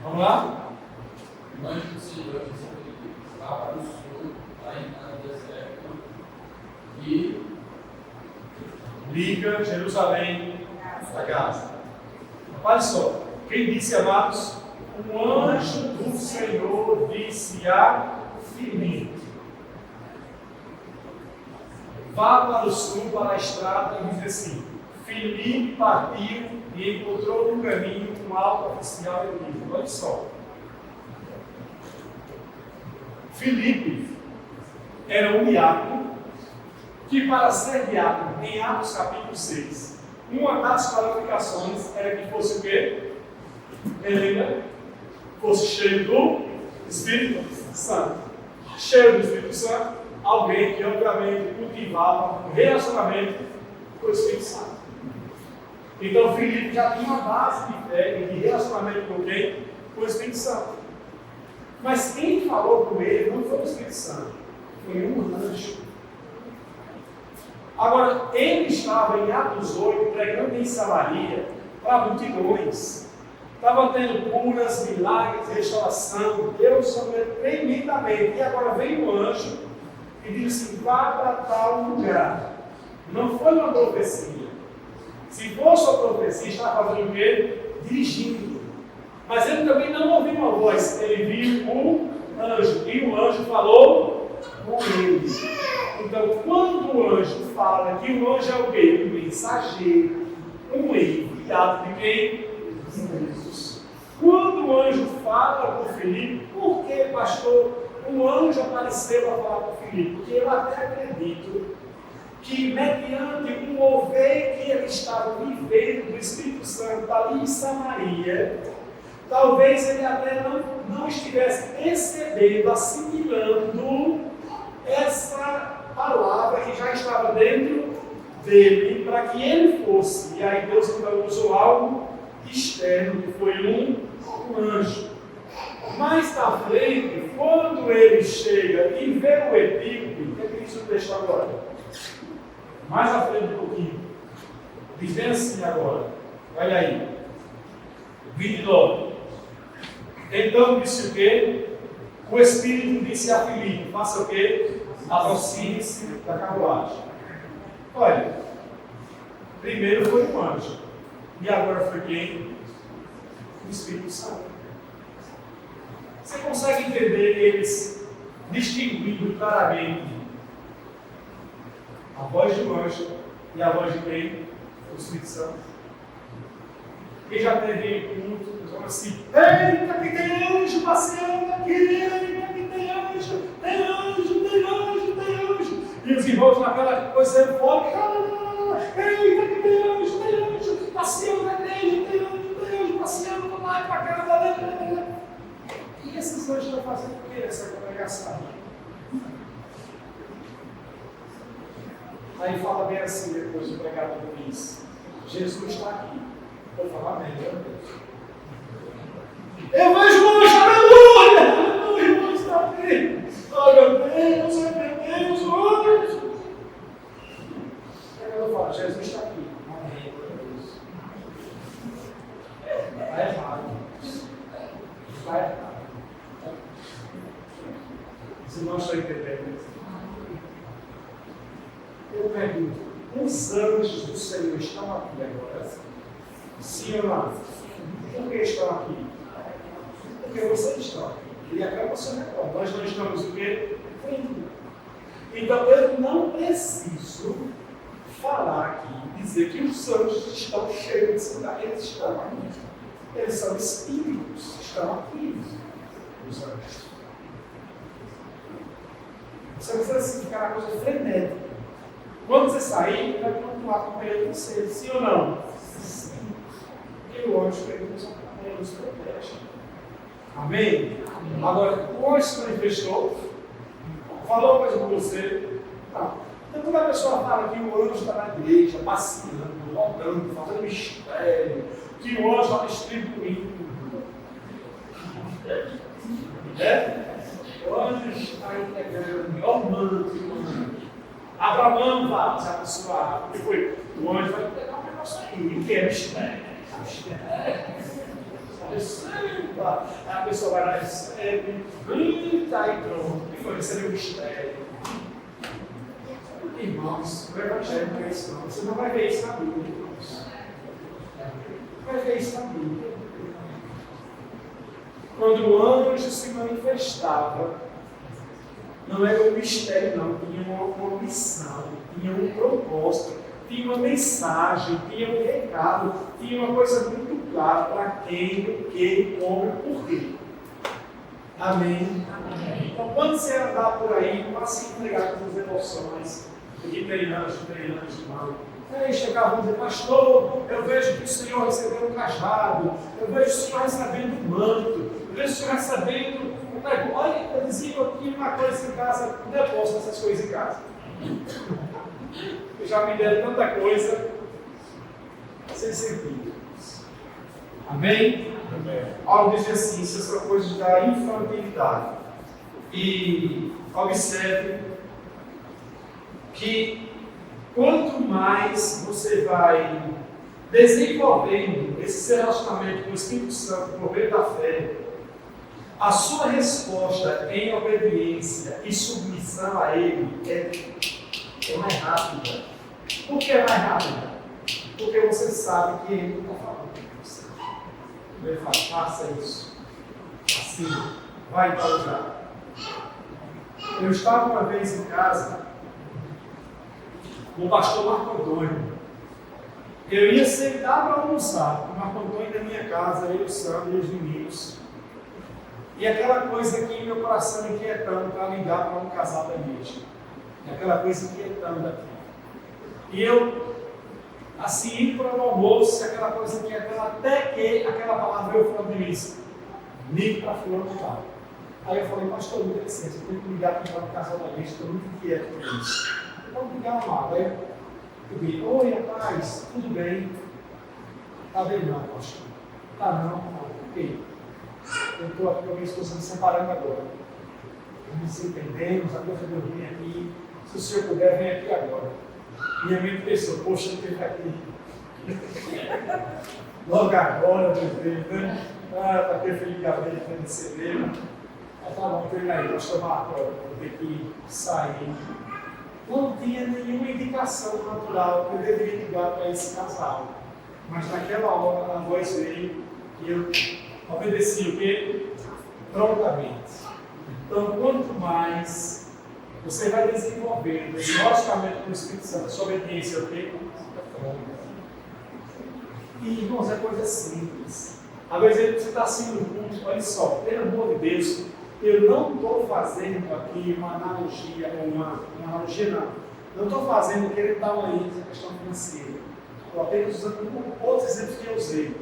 Vamos lá? O anjo do Senhor vá para o sul, lá em deserto, e liga Jerusalém a Gaza. Olha só, quem disse, amados? Um anjo do Senhor disse a Filipe: vá para o sul, para a estrada, e diz assim: Filipe partiu e encontrou no caminho um alto oficial inimigo. Olha só. Filipe era um diácono que, para ser diácono, em Atos capítulo 6, uma das qualificações era que fosse o quê? Ele fosse cheio do Espírito Santo. Cheio do Espírito Santo, alguém que obviamente cultivava um relacionamento com o Espírito Santo. Então Filipe já tinha uma base de fé e de relacionamento com quem? Com o Espírito Santo. Mas quem falou com ele não foi o Espírito Santo, foi um anjo. Agora, ele estava em Atos 8 pregando em Samaria para multidões. Estava tendo curas, milagres, restauração, Deus sobrou tremendamente. E agora vem um anjo e diz assim: vá para tal lugar. Não foi uma profecia. Se fosse uma profecia, estava fazendo o quê? Dirigindo. Mas ele também não ouviu uma voz, ele viu um anjo. E o anjo falou com ele. Então, quando o anjo fala que o anjo é o quê? Um mensageiro, um enviado de quem? De Jesus. Quando o anjo fala com Filipe, por que, pastor, o anjo apareceu para falar com Filipe? Porque eu até acredito que, mediante um mover que ele estava vivendo do Espírito Santo ali em Samaria, talvez ele até não estivesse percebendo, assimilando essa palavra que já estava dentro dele, para que ele fosse. E aí Deus então usou algo externo, que foi um anjo. Mais à frente, quando ele chega e vê o etíope, o que é que diz o texto agora? Mais à frente um pouquinho. Diz bem assim agora. Olha aí. 29. Então disse o quê? O Espírito disse a Filipe: faça o quê? Aproxime-se da carruagem. Olha, primeiro foi um anjo, e agora foi quem? O Espírito Santo. Você consegue entender eles distinguindo claramente a voz de um anjo e a voz de quem? O Espírito Santo. Quem já teve culto, pessoal assim: eita, que tem anjo passeando aqui, eita, que tem anjo, tem anjo, tem anjo, tem anjo. E os irmãos naquela coisa eufórica: eita, que tem anjo, passeando na igreja, tem anjo, passeando para lá e para cá. E esses anjos estão fazendo o que essa congregação? Aí fala bem assim depois o pregador diz: Jesus está aqui. Eu vou falar bem, meu Deus. Eu vejo o anjo, aleluia! O irmão está aqui. Oh meu Deus, oh meu Deus. Aí eu falo: Jesus está aqui. Amém, meu Deus. Está errado. Está errado. Se não estou entendendo. Eu pergunto: os anjos do Senhor estão aqui agora? Sim ou não? Por que estão aqui? Porque vocês estão aqui. E agora você recorda. Nós não estamos o quê? Vendo. Então eu não preciso falar aqui, dizer que os anjos estão cheios desse lugar. Eles estão aqui. Eles são espíritos. Estão aqui. Os anjos. Você não precisa ficar uma coisa frenética. Quando você sair, vai continuar acompanhando você. Sim ou não? Sim. E o anjo nos protege. Amém? Amém? Agora, o anjo se manifestou, falou coisa com você. Não. Então, quando a pessoa fala que o anjo está na igreja, passeando, rodando, fazendo mistério, que o anjo está distribuindo. O anjo está entregando o melhor manto que o anjo. Abraão fala, se a pessoa, o que foi? O anjo vai pegar um negócio aí, que é mistério. A pessoa vai lá e recebe, grita e pronto. E foi receber o mistério. Irmãos, o Evangelho não é isso, não. Você não vai ver isso na Bíblia, irmãos. Vai ver isso na Bíblia. Quando o anjo se manifestava, não era um mistério, não. Tinha uma missão, tinha um propósito, tinha uma mensagem, tinha um recado, tinha uma coisa muito clara para quem, o que, como e por quê. Amém? Amém. Então, quando você andar por aí, não vá se entregar com as emoções, porque tem anjo, não. Aí chegava e dizer: pastor, eu vejo que o Senhor recebeu um cajado, eu vejo o Senhor recebendo um manto, eu vejo o Senhor recebendo um negócio. Olha, eu dizia que eu tinha uma coisa em casa, não eu posso essas coisas em casa. Eu já me deram tanta coisa sem sentido. Amém? Amém. Paulo diz assim: isso são coisas da infantilidade. E observe que quanto mais você vai desenvolvendo esse relacionamento com o Espírito Santo por meio da fé, a sua resposta em obediência e submissão a Ele é mais rápida. Por que é mais rápida? Porque você sabe que Ele está falando com você. Ele fala: faça isso. Assim, vai para o lugar. Eu estava uma vez em casa com o pastor Marco Antônio. Eu ia sentar para almoçar com o Marco Antônio na minha casa, eu, o Sandro e os meninos. E aquela coisa aqui, meu coração inquietando para ligar para um casal da igreja. E aquela coisa inquietando aqui. E eu, assim, indo para o almoço, aquela coisa inquietando, até que aquela palavra eu falando de mim: ligue para fulano de tal. Aí eu falei: pastor, me dê licença, eu tenho que ligar para um casal da igreja, estou muito inquieto com isso. Vamos ligar amado. Aí eu disse: oi, rapaz, tudo bem? Tá bem não, pastor. Tá não, por quê? Eu estou aqui com a minha esposa me separando agora. Nos entendemos, agora eu vim aqui. Se o senhor puder, vem aqui agora. Minha mente pensou: poxa, eu tenho que aqui. Logo agora, meu Deus, né? Para ter Felipe Gabriel para receber. Mas tá bom, então aí, pastor Marco, eu vou ter que sair. Não tinha nenhuma indicação natural que eu deveria ligar para esse casal. Mas naquela hora a voz veio e eu obedeci o quê? Prontamente. Então, quanto mais você vai desenvolvendo esse relacionamento com o Espírito Santo, sua obediência é o quê? E, irmãos, é coisa simples. Às vezes você está assim no culto, olha só, pelo amor de Deus, eu não estou fazendo aqui uma analogia, não estou fazendo querer dar uma ênfase à questão financeira. Estou apenas usando outros exemplos que eu usei.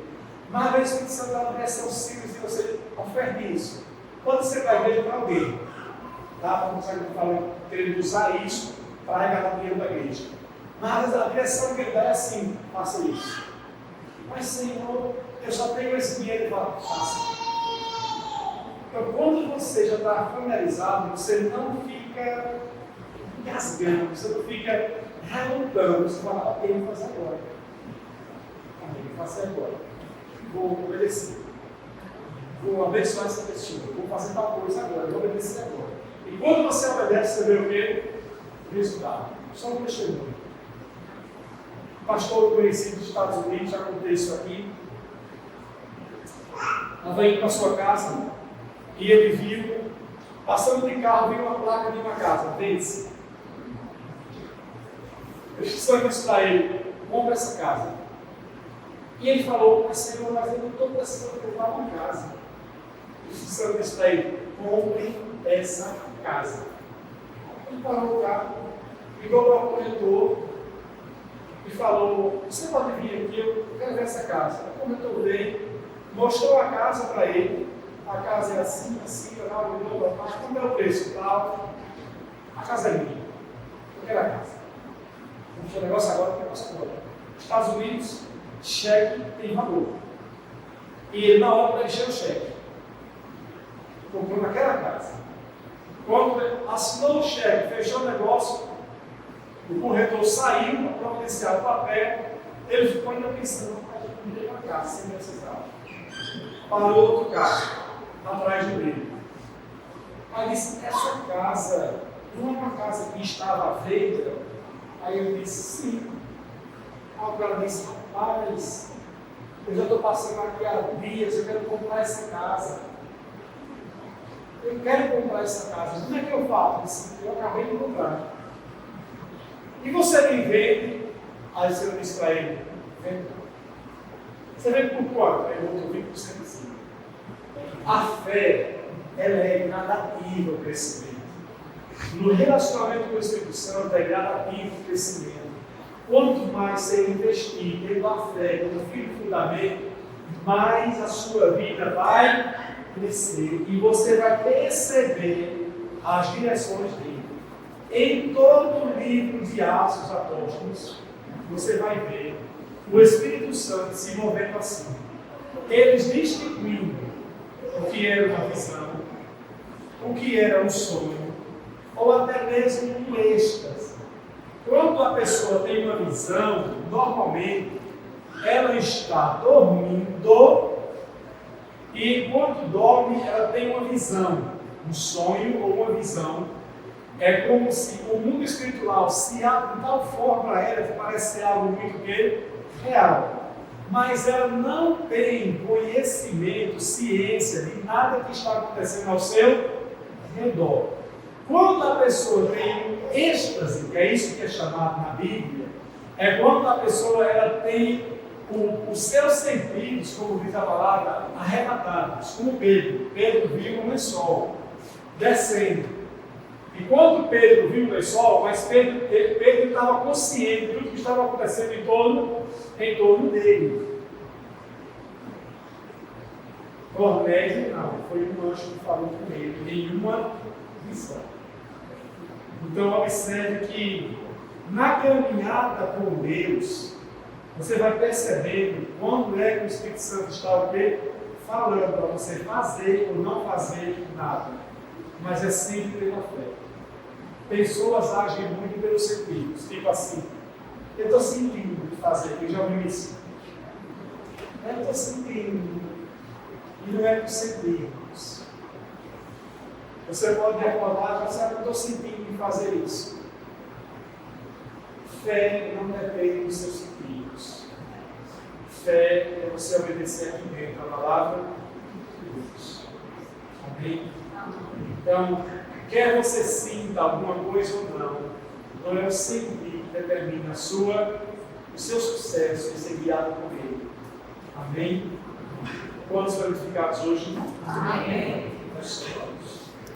Mas às vezes o Espírito Santo está na direção simples e você oferte isso. Quando você vai ver para alguém, tá? Não consegue falar, querendo usar isso para arrecadar dinheiro da igreja. Mas a direção que ele dá é assim, faça isso. Mas Senhor, eu só tenho esse dinheiro e falo, faça. Então, quando você já está familiarizado, você não fica engasgando, você não fica relutando, você fala, ok, vou fazer agora. Ok, vou fazer agora. Vou obedecer. Vou abençoar essa pessoa. Vou fazer tal coisa agora, vou obedecer agora. E quando você obedece, você vê o quê? O resultado. Só um testemunho. Pastor conhecido dos Estados Unidos, já contei isso aqui. Estava indo para a sua casa e ele viu, passando de carro, viu uma placa de uma casa, vende-se. Eu só disse para ele, compra essa casa. E ele falou, mas Senhor, mas eu não estou precisando comprar uma casa. Eu só disse para ele, compre essa casa. Ele parou o carro, ligou para o corretor e falou, você pode vir aqui, eu quero ver essa casa. O corretor veio, mostrou a casa para ele, a casa é assim, tal, quanto é o preço, tal. A casa é minha, eu quero a casa. Vamos fazer o negócio agora, o negócio agora. Estados Unidos, cheque tem valor. E ele na hora preencheu o cheque. Comprou naquela casa. Quando assinou o cheque, fechou o negócio, o corretor saiu para providenciar o papel, ele ficou ainda pensando, não tem uma casa, sem necessidade. Parou outro carro, atrás dele. Aí disse, essa casa não é uma casa que estava à venda? Aí eu disse, sim. Aí o cara disse, rapaz, eu já estou passando aqui há dias, eu quero comprar essa casa. Eu quero comprar essa casa. Como é que eu faço? Eu disse, eu acabei de comprar. E você me vende? Aí eu disse para ele, vende. Você vende por quanto? Aí eu vou 20% assim. A fé, ela é gradativa ao crescimento. No relacionamento com o Espírito Santo é gradativo o crescimento. Quanto mais você investir tendo a fé como firme fundamento, mais a sua vida vai crescer e você vai perceber as direções dele. Em todo o livro de Atos dos Apóstolos, você vai ver o Espírito Santo se movendo assim. Eles distinguindo o que era uma visão, o que era um sonho, ou até mesmo um êxtase. Quando a pessoa tem uma visão, normalmente ela está dormindo e enquanto dorme ela tem uma visão, um sonho ou uma visão. É como se o mundo espiritual se abre de tal forma para ela que parece ser algo muito real. Mas ela não tem conhecimento, ciência de nada que está acontecendo ao seu redor. Quando a pessoa tem êxtase, que é isso que é chamado na Bíblia, é quando a pessoa ela tem os seus sentidos, como diz a palavra, arrebatados, como Pedro. Pedro viu um lençol descendo. E quando Pedro viu o lençol, mas Pedro estava consciente de tudo que estava acontecendo em torno dele. Cornélio não, foi um anjo que falou com ele, nenhuma visão. Então observe que na caminhada com Deus, você vai percebendo quando é que o Espírito Santo está o quê? Falando para você fazer ou não fazer nada. Mas é sempre pela fé. Pessoas agem muito pelos sentidos, tipo assim, eu estou sentindo de fazer, eu já ouvi isso. Eu estou sentindo. E não é por sentirmos. Você pode reclamar, já sabe, eu estou sentindo em fazer isso. Fé não depende dos seus sentidos. Fé é você obedecer aqui dentro a palavra de Deus. Amém? Então, quer você sinta alguma coisa ou não é o sentir que determina o seu sucesso em ser guiado por Ele. Amém? Quantos verificados hoje? Amém. Nós temos.